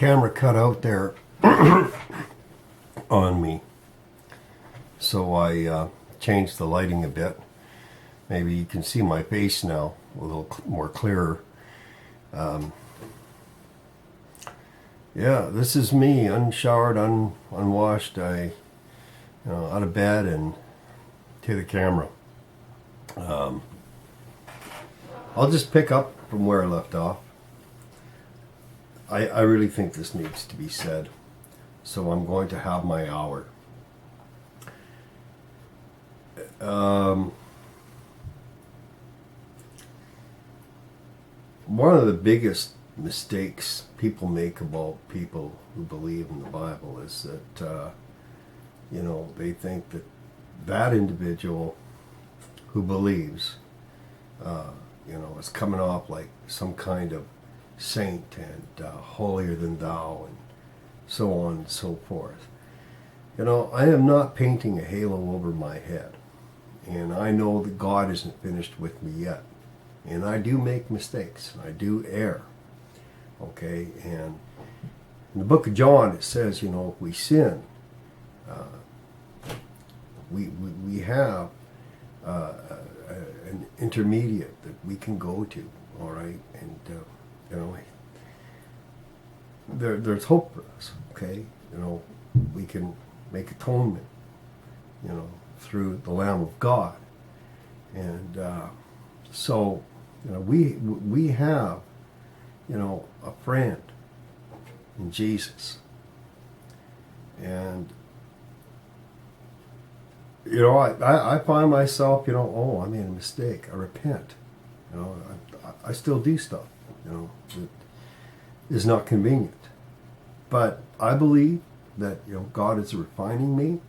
camera cut out there on me, so I changed the lighting a bit. Maybe you can see my face now a little more clearer. Yeah, this is me, unshowered, unwashed. Out of bed and to the camera. I'll just pick up from where I left off. I really think this needs to be said, so I'm going to have my hour. One of the biggest mistakes people make about people who believe in the Bible is that they think that that individual who believes is coming off like some kind of saint and holier than thou and so on and so forth. I am not painting a halo over my head, and I know that God isn't finished with me yet, and I do make mistakes, I do err, okay? And in the book of John it says, if we sin, we have an intermediate that we can go to, all right? And there's hope for us, okay? We can make atonement, through the Lamb of God, and so we have a friend in Jesus, and I find myself, I made a mistake. I repent. I still do stuff, that is not convenient. But I believe that, God is refining me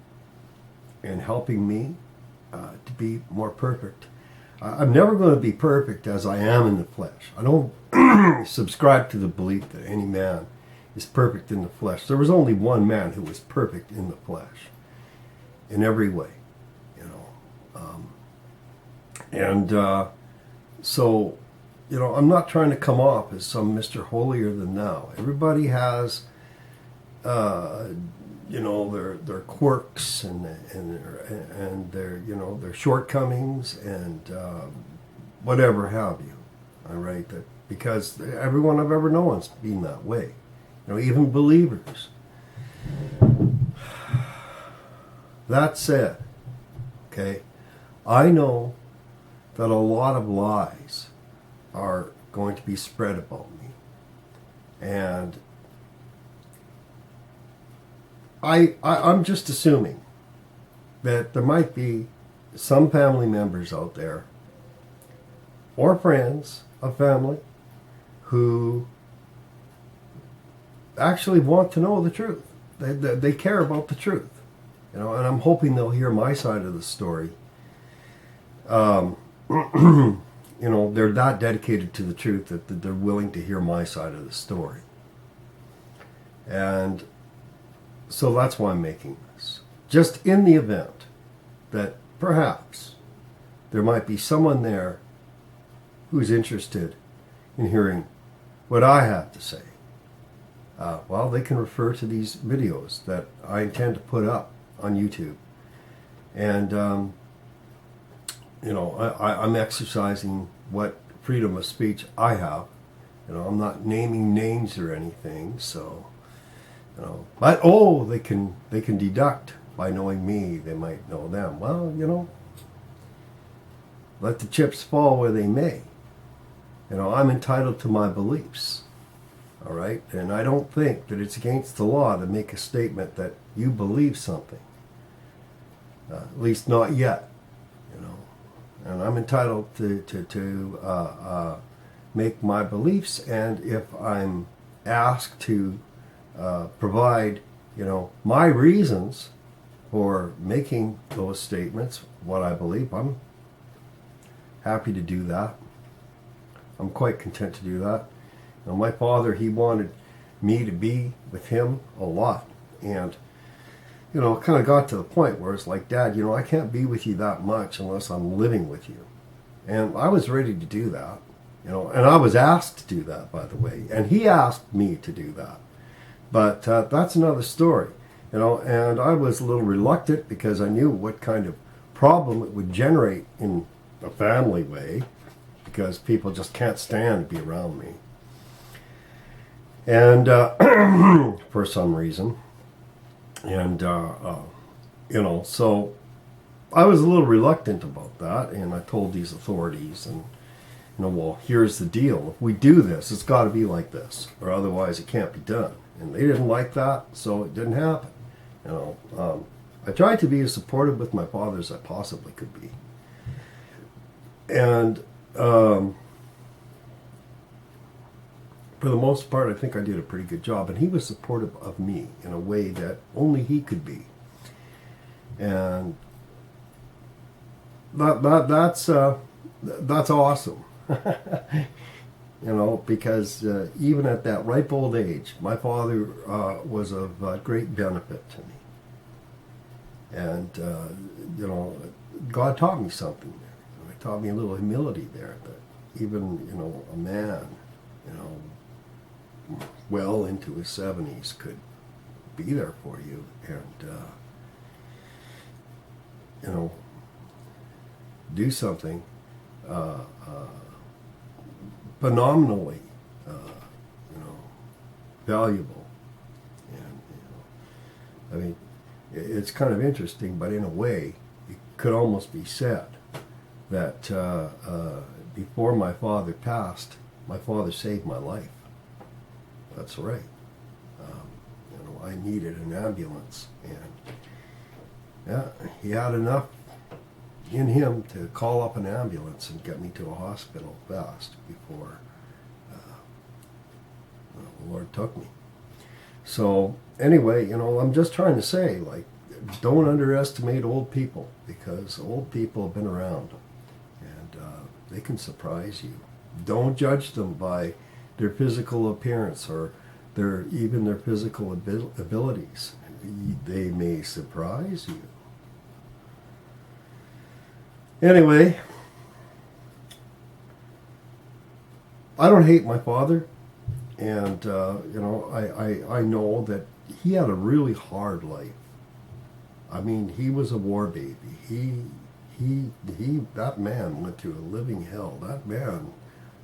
and helping me to be more perfect. I'm never going to be perfect as I am in the flesh. I don't subscribe to the belief that any man is perfect in the flesh. There was only one man who was perfect in the flesh in every way. So, I'm not trying to come off as some Mr. Holier than thou. Everybody has, their quirks and their their shortcomings and whatever have you. All right, because everyone I've ever known has been that way. Even believers. That said, okay, I know that a lot of lies are going to be spread about me. And I'm just assuming that there might be some family members out there or friends of family who actually want to know the truth. They care about the truth. And I'm hoping they'll hear my side of the story. They're that dedicated to the truth that they're willing to hear my side of the story. And so that's why I'm making this. Just in the event that perhaps there might be someone there who's interested in hearing what I have to say. They can refer to these videos that I intend to put up on YouTube. And, I'm exercising what freedom of speech I have. I'm not naming names or anything, so, but, they can deduct by knowing me, they might know them. Well, let the chips fall where they may. I'm entitled to my beliefs, all right? And I don't think that it's against the law to make a statement that you believe something, at least not yet, And I'm entitled to make my beliefs, and if I'm asked to provide, my reasons for making those statements, what I believe, I'm happy to do that. I'm quite content to do that. My father, he wanted me to be with him a lot, and it kind of got to the point where it's like, Dad, I can't be with you that much unless I'm living with you. And I was ready to do that, and I was asked to do that, by the way. And he asked me to do that. But that's another story, you know. And I was a little reluctant because I knew what kind of problem it would generate in a family way, because people just can't stand to be around me. And for some reason, and you know, so I was a little reluctant about that, and I told these authorities, and you know, well, here's the deal: if we do this, it's got to be like this, or otherwise it can't be done. And they didn't like that, so it didn't happen. You know, I tried to be as supportive with my father as I possibly could be, and for the most part, I think I did a pretty good job. And he was supportive of me in a way that only he could be. And that's awesome. You know, because even at that ripe old age, my father was of great benefit to me. And, you know, God taught me something there. He taught me a little humility there, that even, you know, a man, you know, well into his 70s could be there for you, and you know, do something phenomenally you know, valuable. And you know, I mean, it's kind of interesting, but in a way it could almost be said that before my father passed, my father saved my life. That's right. You know, I needed an ambulance, and yeah, he had enough in him to call up an ambulance and get me to a hospital fast before the Lord took me. So anyway, you know, I'm just trying to say, like, don't underestimate old people, because old people have been around, and they can surprise you. Don't judge them by their physical appearance or even their physical abilities. They may surprise you. Anyway, I don't hate my father, and you know, I know that he had a really hard life. I mean, he was a war baby. That man went through a living hell. That man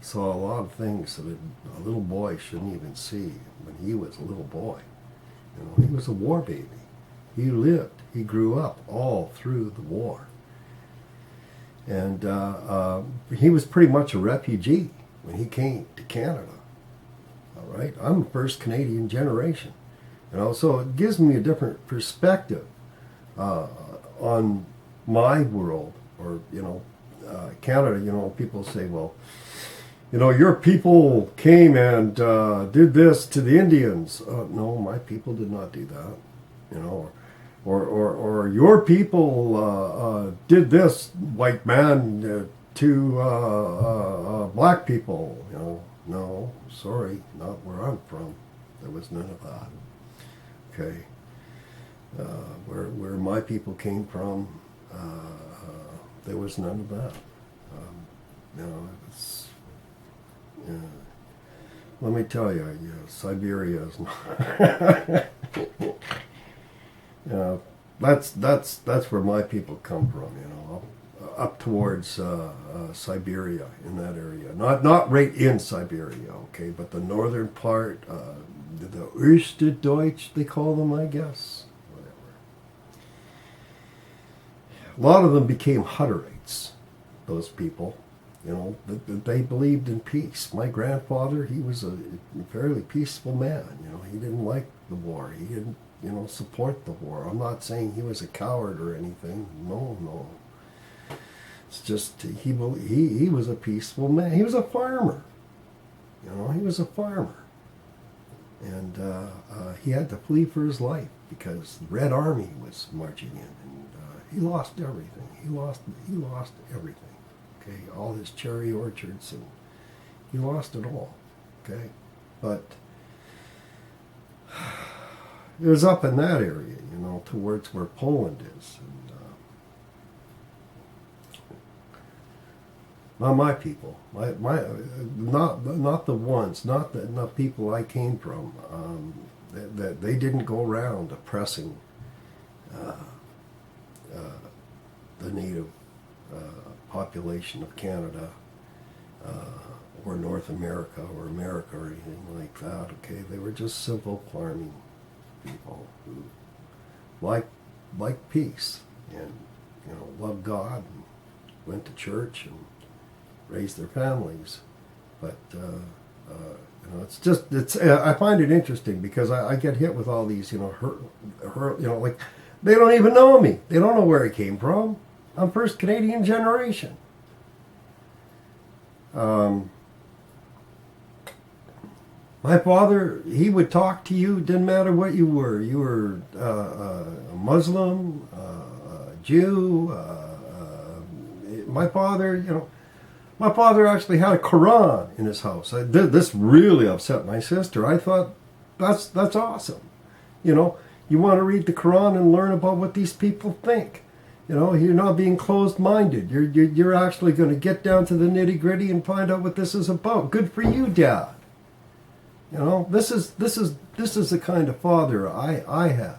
saw a lot of things that a little boy shouldn't even see when he was a little boy. You know, he was a war baby. He lived. He grew up all through the war. And he was pretty much a refugee when he came to Canada. All right, I'm the first Canadian generation. You know, so it gives me a different perspective on my world, or you know, Canada. You know, people say, well, you know, your people came and did this to the Indians. No, my people did not do that. You know, or your people did this, white man, to black people. You know, no, sorry, not where I'm from. There was none of that. Okay, where my people came from, there was none of that. You know, it's. Let me tell you, Siberia is not. That's where my people come from. You know, up towards Siberia, in that area. Not right in Siberia, okay, but the northern part, the Österdeutsch, they call them, I guess. Whatever. A lot of them became Hutterites. Those people. You know, they believed in peace. My grandfather, he was a fairly peaceful man. You know, he didn't like the war. He didn't, you know, support the war. I'm not saying he was a coward or anything. No. It's just he was a peaceful man. He was a farmer. You know, he was a farmer, and he had to flee for his life because the Red Army was marching in, and he lost everything. He lost everything. Okay, all his cherry orchards, and he lost it all. Okay, but it was up in that area, you know, towards where Poland is, and not my people, not the ones, not the people I came from. that they didn't go around oppressing the native population of Canada or North America or America or anything like that. Okay, they were just simple farming people who liked peace and loved God and went to church and raised their families. But I find it interesting because I get hit with all these like they don't even know me. They don't know where I came from. I'm first Canadian generation. My father, he would talk to you, didn't matter what you were. You were a Muslim, a Jew. My father actually had a Quran in his house. This really upset my sister. I thought, that's awesome. You want to read the Quran and learn about what these people think. You're not being closed-minded. You're actually going to get down to the nitty-gritty and find out what this is about. Good for you, Dad. This is the kind of father I had.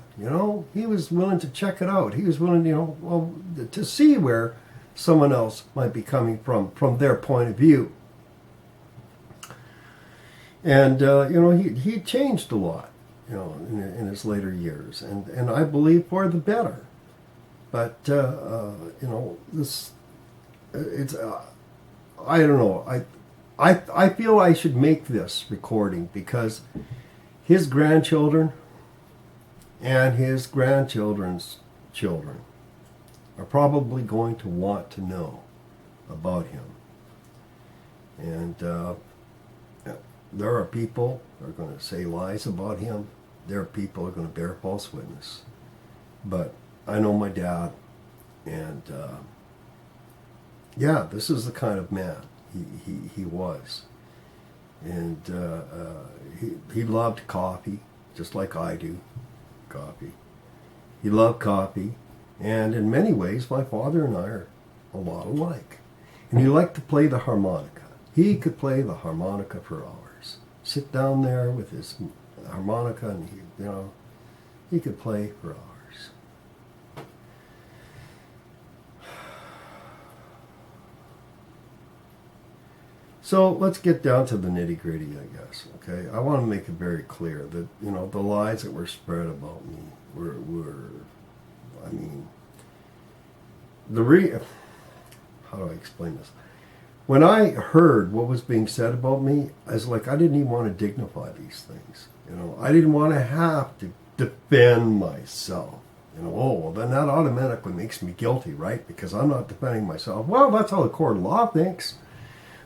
He was willing to check it out. He was willing, to see where someone else might be coming from their point of view. And he changed a lot, in his later years, and I believe for the better. But this, it's I don't know. I feel I should make this recording because his grandchildren and his grandchildren's children are probably going to want to know about him. And there are people who are going to say lies about him. There are people who are going to bear false witness. But I know my dad, and this is the kind of man he was. And he loved coffee, just like I do, coffee. He loved coffee, and in many ways, my father and I are a lot alike. And he liked to play the harmonica. He could play the harmonica for hours. Sit down there with his harmonica, and he could play for hours. So let's get down to the nitty-gritty, I guess. Okay, I want to make it very clear that the lies that were spread about me were how do I explain this? When I heard what was being said about me, I was like, I didn't even want to dignify these things. I didn't want to have to defend myself. Well, then that automatically makes me guilty, right? Because I'm not defending myself. Well, that's how the court of law thinks.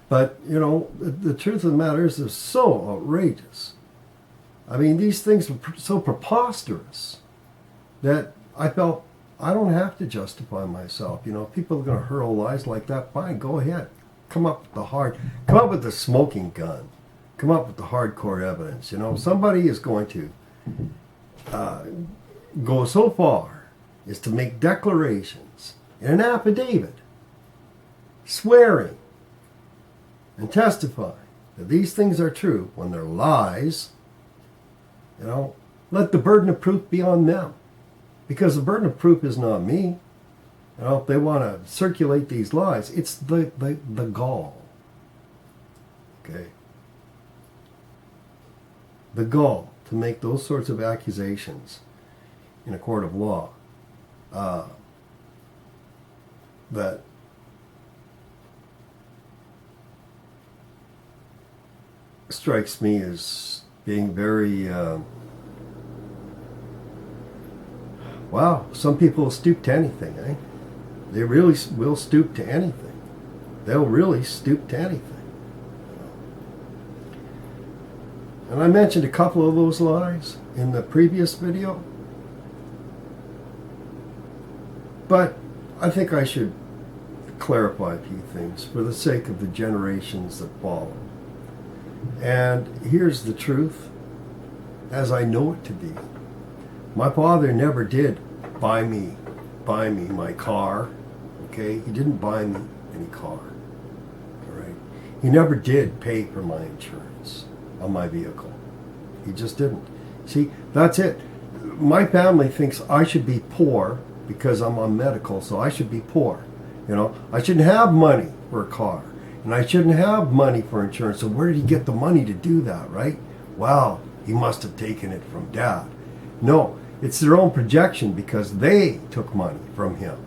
But, the truth of the matter is they're so outrageous. I mean, these things are so preposterous that I felt I don't have to justify myself. If people are going to hurl lies like that, fine, go ahead. Come up with the smoking gun. Come up with the hardcore evidence. Somebody is going to go so far as to make declarations in an affidavit, swearing and testify that these things are true when they're lies. Let the burden of proof be on them, because the burden of proof is not me. If they want to circulate these lies, it's the gall. Okay, the gall to make those sorts of accusations in a court of law that strikes me as being very wow, some people stoop to anything, eh? They really will stoop to anything. They'll really stoop to anything. And I mentioned a couple of those lies in the previous video, but I think I should clarify a few things for the sake of the generations that follow. And here's the truth, as I know it to be. My father never did buy me my car. Okay, he didn't buy me any car. All right, he never did pay for my insurance on my vehicle. He just didn't. See, that's it. My family thinks I should be poor because I'm on medical, so I should be poor. You know, I shouldn't have money for a car, and I shouldn't have money for insurance. So where did he get the money to do that, right? Well, he must have taken it from dad. No, it's their own projection because they took money from him.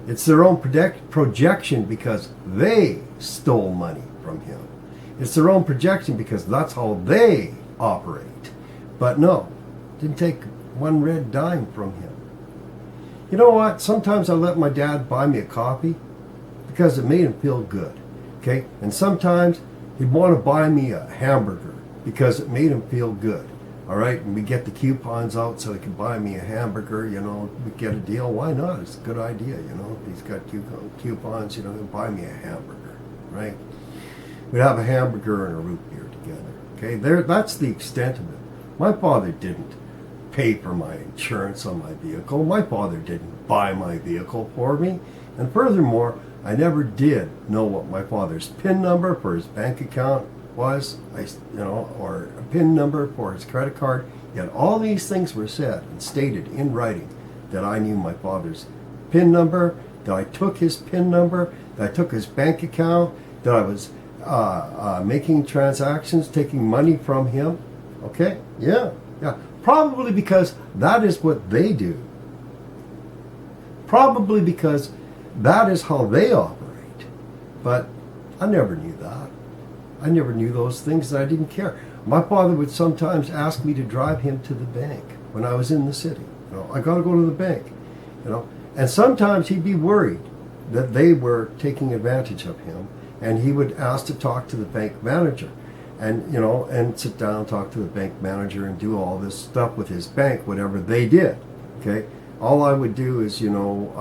It's their own projection because they stole money from him. It's their own projection because that's how they operate. But no, didn't take one red dime from him. You know what? Sometimes I let my dad buy me a coffee because it made him feel good. Okay? And sometimes he'd want to buy me a hamburger because it made him feel good. All right? And we get the coupons out so he can buy me a hamburger, you know, we get a deal. Why not? It's a good idea, you know. If he's got coupons, you know, he'll buy me a hamburger, right? We'd have a hamburger and a root beer together. Okay? That's the extent of it. My father didn't pay for my insurance on my vehicle. My father didn't buy my vehicle for me. And furthermore, I never did know what my father's PIN number for his bank account was, or a PIN number for his credit card. Yet all these things were said and stated in writing that I knew my father's PIN number, that I took his PIN number, that I took his bank account, that I was making transactions, taking money from him. Okay? Yeah. Probably because that is what they do. Probably because that is how they operate. But I never knew that. I never knew those things, and I didn't care. My father would sometimes ask me to drive him to the bank when I was in the city. You know, I got to go to the bank. You know, and sometimes he'd be worried that they were taking advantage of him, and he would ask to talk to the bank manager. And, you know, and sit down, talk to the bank manager and do all this stuff with his bank, whatever they did, okay? All I would do is, you know,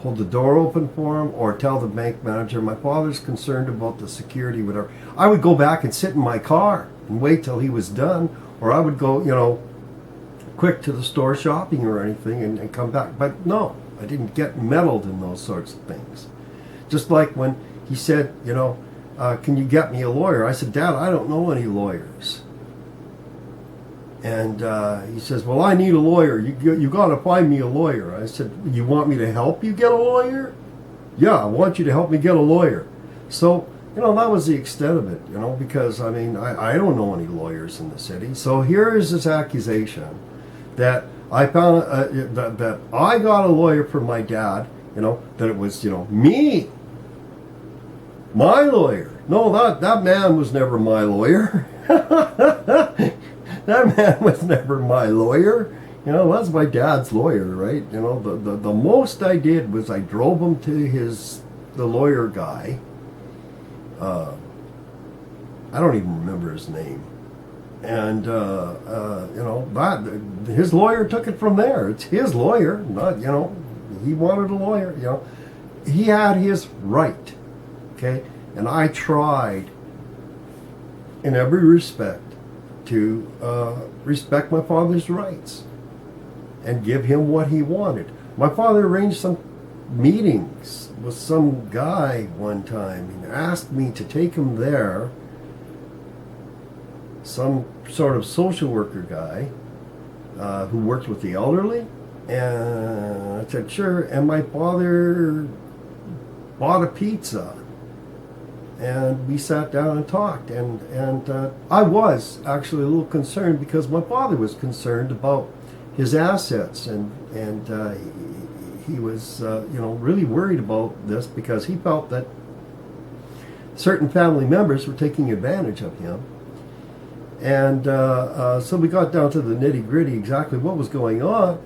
hold the door open for him or tell the bank manager, my father's concerned about the security, whatever. I would go back and sit in my car and wait till he was done, or I would go, you know, quick to the store shopping or anything and come back. But no, I didn't get meddled in those sorts of things. Just like when he said, you know, can you get me a lawyer? I said, Dad, I don't know any lawyers. And he says, well, I need a lawyer. You got to find me a lawyer. I said, you want me to help you get a lawyer? Yeah, I want you to help me get a lawyer. So, you know, that was the extent of it, you know, because, I mean, I don't know any lawyers in the city. So here is this accusation that I found, that I got a lawyer for my dad, you know, that it was, you know, me. My lawyer. No, that man was never my lawyer. That man was never my lawyer. You know, that's my dad's lawyer, right? You know, the most I did was I drove him to the lawyer guy. I don't even remember his name. And, you know, his lawyer took it from there. It's his lawyer, not, you know, he wanted a lawyer, you know. He had his right. Okay, and I tried in every respect to respect my father's rights and give him what he wanted. My father arranged some meetings with some guy one time and asked me to take him there, some sort of social worker guy who worked with the elderly. And I said, sure. And my father bought a pizza. And we sat down and talked, and I was actually a little concerned because my father was concerned about his assets, and he was you know, really worried about this because he felt that certain family members were taking advantage of him, and so we got down to the nitty gritty exactly what was going on,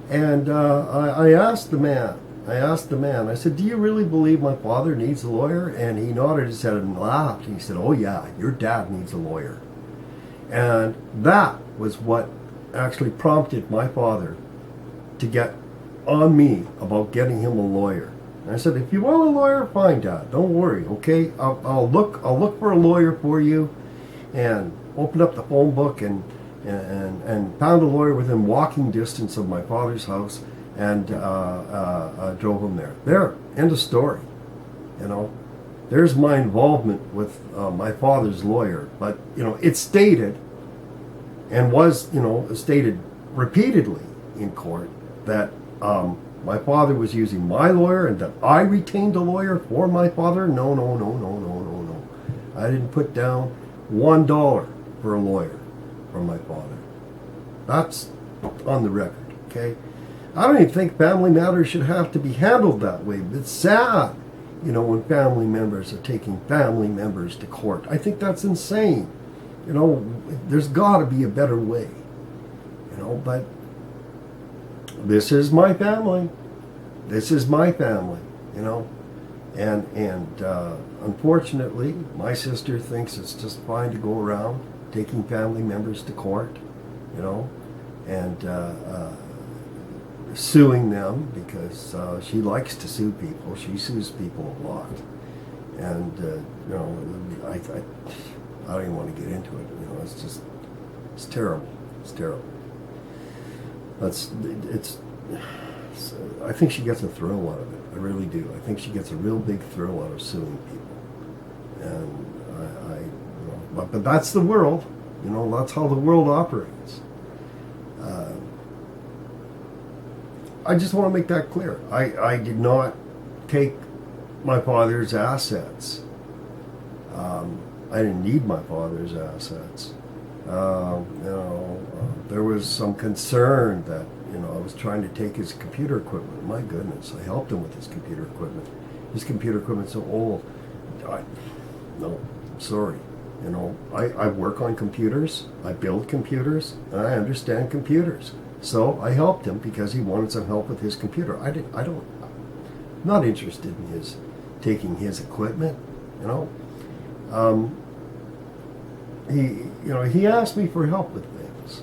and I asked the man. I said, do you really believe my father needs a lawyer? And he nodded his head and laughed. He said, oh yeah, your dad needs a lawyer. And that was what actually prompted my father to get on me about getting him a lawyer. And I said, if you want a lawyer, fine, Dad. Don't worry, okay? I'll look for a lawyer for you, and opened up the phone book and found a lawyer within walking distance of my father's house. And drove him there. There, end of story. You know, there's my involvement with my father's lawyer. But, you know, it stated and was, stated repeatedly in court that my father was using my lawyer and that I retained a lawyer for my father. No, no, no, no, no, no, no. I didn't put down $1 for a lawyer from my father. That's on the record, okay? I don't even think family matters should have to be handled that way. It's sad, when family members are taking family members to court. I think that's insane. There's got to be a better way. But this is my family. This is my family, And unfortunately, my sister thinks it's just fine to go around taking family members to court, and suing them because she likes to sue people. She sues people a lot. And, I don't even want to get into it. It's terrible. It's terrible. I think she gets a thrill out of it. I really do. I think she gets a real big thrill out of suing people. And but that's the world. That's how the world operates. I just want to make that clear. I did not take my father's assets. I didn't need my father's assets. There was some concern that I was trying to take his computer equipment. My goodness, I helped him with his computer equipment. His computer equipment's so old. No, I'm sorry. I work on computers. I build computers, and I understand computers. So I helped him because he wanted some help with his computer. I'm not interested in taking his equipment. He asked me for help with things,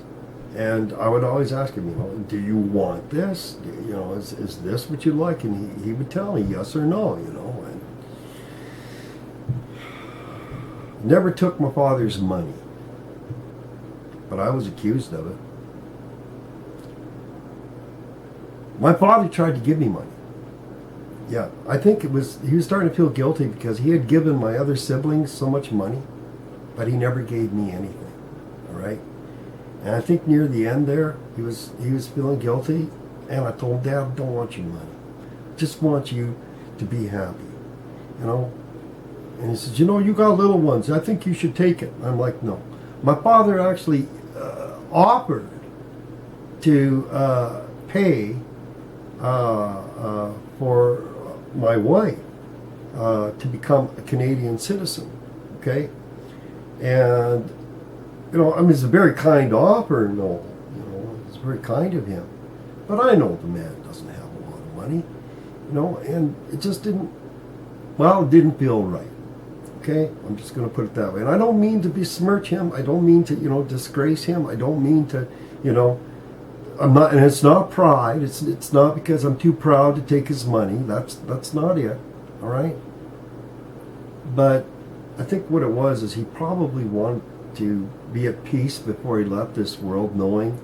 and I would always ask him, do you want this? Is this what you like? And he would tell me yes or no. And never took my father's money, but I was accused of it. My father tried to give me money. Yeah, I think he was starting to feel guilty because he had given my other siblings so much money, but he never gave me anything. All right, and I think near the end there, he was feeling guilty, and I told him, Dad, I don't want your money. I just want you to be happy, And he says, you got little ones. I think you should take it. I'm like, no. My father actually offered to pay for my wife to become a Canadian citizen, okay? And, it's a very kind offer, no, it's very kind of him. But I know the man doesn't have a lot of money, and it just didn't feel right, okay? I'm just going to put it that way. And I don't mean to besmirch him. I don't mean to, disgrace him. I don't mean to, I'm not, and it's not pride. It's not because I'm too proud to take his money. That's not it. All right. But I think what it was is he probably wanted to be at peace before he left this world, knowing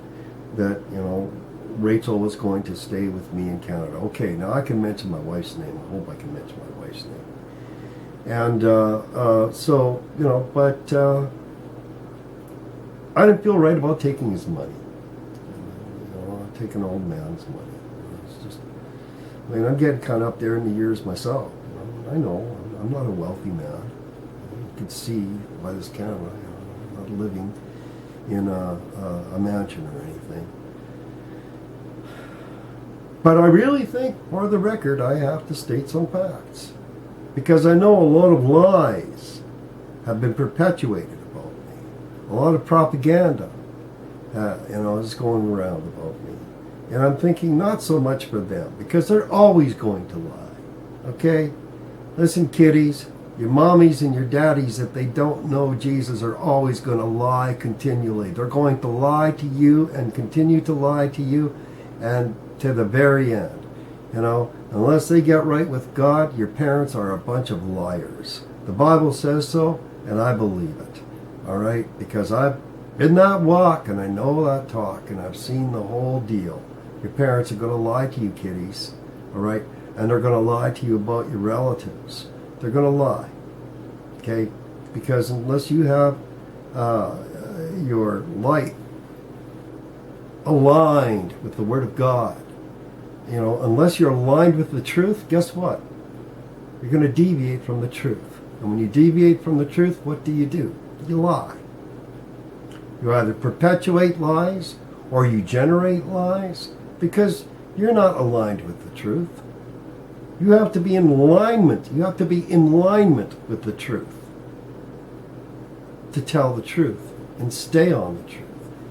that Rachel was going to stay with me in Canada. Okay, now I can mention my wife's name. I hope I can mention my wife's name. And so but I didn't feel right about taking his money. Take an old man's money. It's just, I'm getting kind of up there in the years myself. I know I'm not a wealthy man. You can see by this camera, I'm not living in a mansion or anything. But I really think, for the record, I have to state some facts. Because I know a lot of lies have been perpetuated about me. A lot of propaganda is going around about me. And I'm thinking not so much for them, because they're always going to lie. Okay? Listen, kiddies, your mommies and your daddies, if they don't know Jesus, are always going to lie continually. They're going to lie to you and continue to lie to you and to the very end. Unless they get right with God, your parents are a bunch of liars. The Bible says so, and I believe it. All right? Because I've been that walk, and I know that talk, and I've seen the whole deal. Your parents are going to lie to you, kiddies, all right? And they're going to lie to you about your relatives. They're going to lie, okay? Because unless you have your life aligned with the Word of God. You know, unless you're aligned with the truth, guess what? You're going to deviate from the truth. And when you deviate from the truth, what do? You lie. You either perpetuate lies or you generate lies because you're not aligned with the truth. You have to be in alignment. You have to be in alignment with the truth to tell the truth and stay on the truth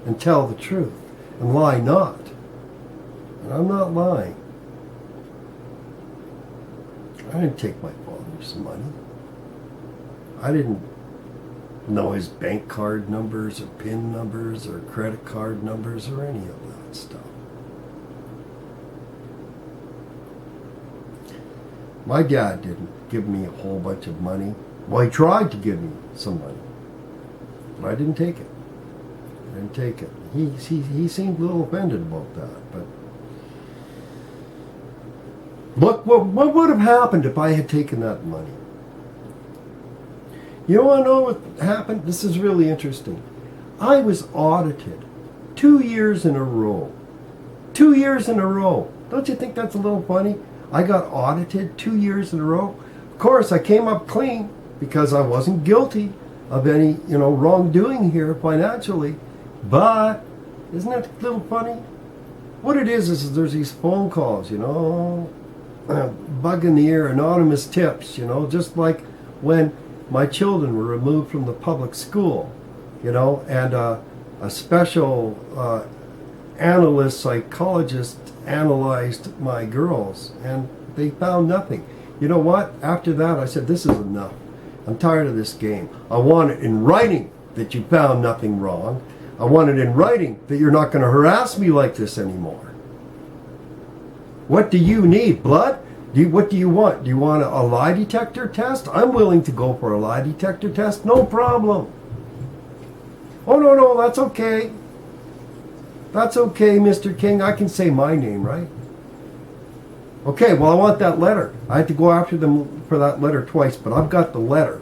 and tell the truth and lie not. And I'm not lying. I didn't take my father's money. I didn't know his bank card numbers or PIN numbers or credit card numbers or any of that stuff. My dad didn't give me a whole bunch of money. Well, he tried to give me some money, but I didn't take it. I didn't take it. He seemed a little offended about that, but look, what would have happened if I had taken that money? You want to know what happened? This is really interesting. I was audited 2 years in a row. 2 years in a row. Don't you think that's a little funny? I got audited 2 years in a row. Of course, I came up clean because I wasn't guilty of any, wrongdoing here financially. But isn't that a little funny? What it is there's these phone calls, bug in the ear, anonymous tips, just like when my children were removed from the public school, and a special analyst, psychologist analyzed my girls, and they found nothing. You know what? After that, I said, this is enough. I'm tired of this game. I want it in writing that you found nothing wrong. I want it in writing that you're not going to harass me like this anymore. What do you need? Blood? What do you want? Do you want a lie detector test? I'm willing to go for a lie detector test. No problem. Oh, no, that's okay. That's okay, Mr. King. I can say my name, right? Okay, well, I want that letter. I had to go after them for that letter twice, but I've got the letter.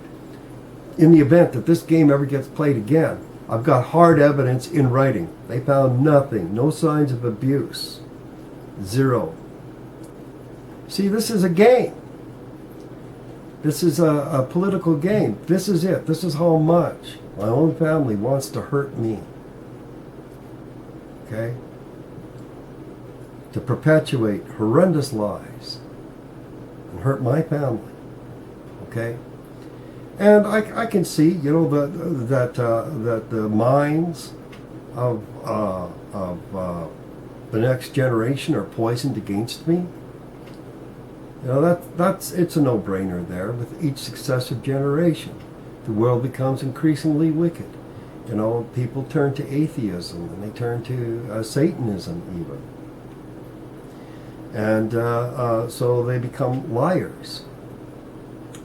In the event that this game ever gets played again, I've got hard evidence in writing. They found nothing. No signs of abuse. Zero. See, this is a game. This is a political game. This is it. This is how much my own family wants to hurt me. Okay? To perpetuate horrendous lies and hurt my family. Okay? And I can see, that the minds of the next generation are poisoned against me. It's a no-brainer there. With each successive generation, the world becomes increasingly wicked. People turn to atheism and they turn to Satanism even. And so they become liars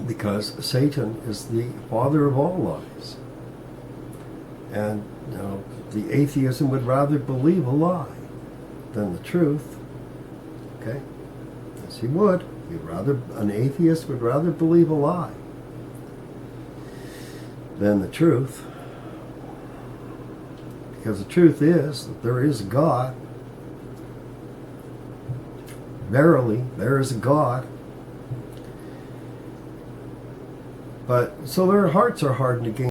because Satan is the father of all lies. And the atheism would rather believe a lie than the truth. Okay? Yes, he would. An atheist would rather believe a lie than the truth. Because the truth is that there is a God. Verily, there is a God. But so their hearts are hardened against